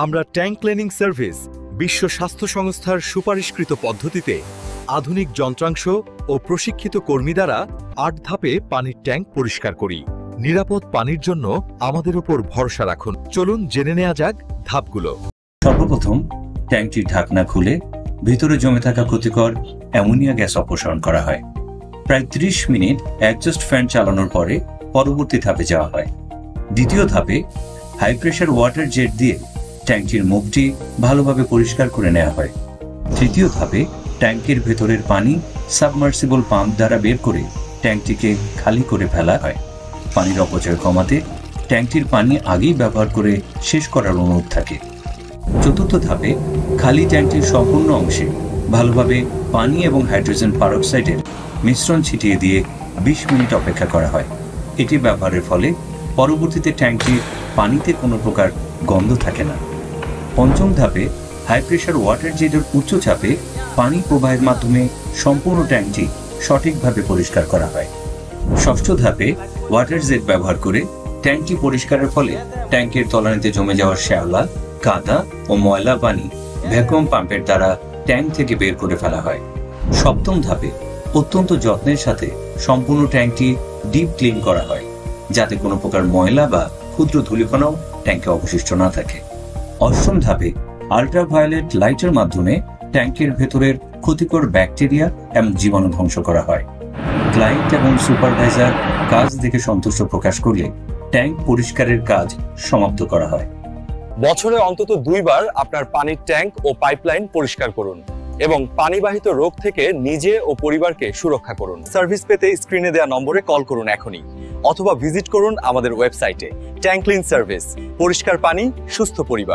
আমরা tank cleaning service বিশ্ব স্বাস্থ্য সংস্থার সুপারিশকৃত পদ্ধতিতে আধুনিক যন্ত্রাংশ ও প্রশিক্ষিত কর্মী দ্বারা ৮ ধাপে পানির ট্যাঙ্ক পরিষ্কার করি। নিরাপদ পানির জন্য আমাদের উপর ভরসা রাখুন। চলুন জেনে নেওয়া যাক ধাপগুলো। সর্বপ্রথম ট্যাঙ্কটির ঢাকনা খুলে ভিতরে জমে থাকা ক্ষতিকর অ্যামোনিয়া গ্যাস অপসারণ করা হয়। প্রায় ৩০ মিনিট এক্সস্ট ফ্যান চালানোর পরে পরবর্তী ধাপে যাওয়া হয়। দ্বিতীয় ধাপে হাই প্রেশার ওয়াটার জেট দিয়ে ট্যাঙ্কটির মুখটি ভালোভাবে পরিষ্কার করে নেওয়া হয়। তৃতীয় ধাপে ট্যাঙ্কের ভেতরের পানি সাবমার্সিবল পাম্প দ্বারা বের করে ট্যাঙ্কটিকে খালি করে ফেলা হয়। পানির অপচয় কমাতে ট্যাঙ্কটির পানি আগেই ব্যবহার করে শেষ করার অনুরোধ থাকে। চতুর্থ ধাপে খালি ট্যাঙ্কটির সম্পূর্ণ অংশে ভালোভাবে পানি এবং হাইড্রোজেন পারঅক্সাইডের মিশ্রণ ছিটিয়ে দিয়ে ২০ মিনিট অপেক্ষা করা হয়। এটি ব্যবহারের ফলে পরবর্তীতে ট্যাঙ্কটির পানিতে কোনো প্রকার গন্ধ থাকে না। পঞ্চম ধাপে হাই প্রেশার ওয়াটার জেটের উচ্চ চাপে পানি প্রবাহের মাধ্যমে সম্পূর্ণ ট্যাঙ্কটি সঠিকভাবে পরিষ্কার করা হয়। ষষ্ঠ ধাপে ওয়াটার জেট ব্যবহার করে ট্যাঙ্কটি পরিষ্কারের ফলে ট্যাঙ্কের তলানিতে জমে যাওয়ার শ্যাওলা, কাদা ও ময়লা পানি ভ্যাকুয়াম পাম্পের দ্বারা ট্যাঙ্ক থেকে বের করে ফেলা হয়। সপ্তম ধাপে অত্যন্ত যত্নের সাথে সম্পূর্ণ ট্যাঙ্কটি ডিপ ক্লিন করা হয়, যাতে কোনো প্রকার ময়লা বা ক্ষুদ্র ধূলিকণাও ট্যাঙ্কে অবশিষ্ট না থাকে। অষ্টম ধাপে আল্ট্রাভায়োলেট লাইটের মাধ্যমে ট্যাঙ্কের ভেতরের ক্ষতিকর ব্যাকটেরিয়া এবং জীবাণু ধ্বংস করা হয়। ক্লায়েন্ট এবং সুপারভাইজার কাজ দেখে সন্তুষ্ট প্রকাশ করলে ট্যাঙ্ক পরিষ্কারের কাজ সমাপ্ত করা হয়। বছরে অন্তত ২ বার আপনার পানির ট্যাঙ্ক ও পাইপলাইন পরিষ্কার করুন এবং পানিবাহিত রোগ থেকে নিজে ও পরিবারকে সুরক্ষা করুন। সার্ভিস পেতে স্ক্রিনে দেওয়া নম্বরে কল করুন এখনই, অথবা ভিজিট করুন আমাদের ওয়েবসাইটে। ট্যাঙ্ক ক্লিন সার্ভিস, পরিষ্কার পানি, সুস্থ পরিবার।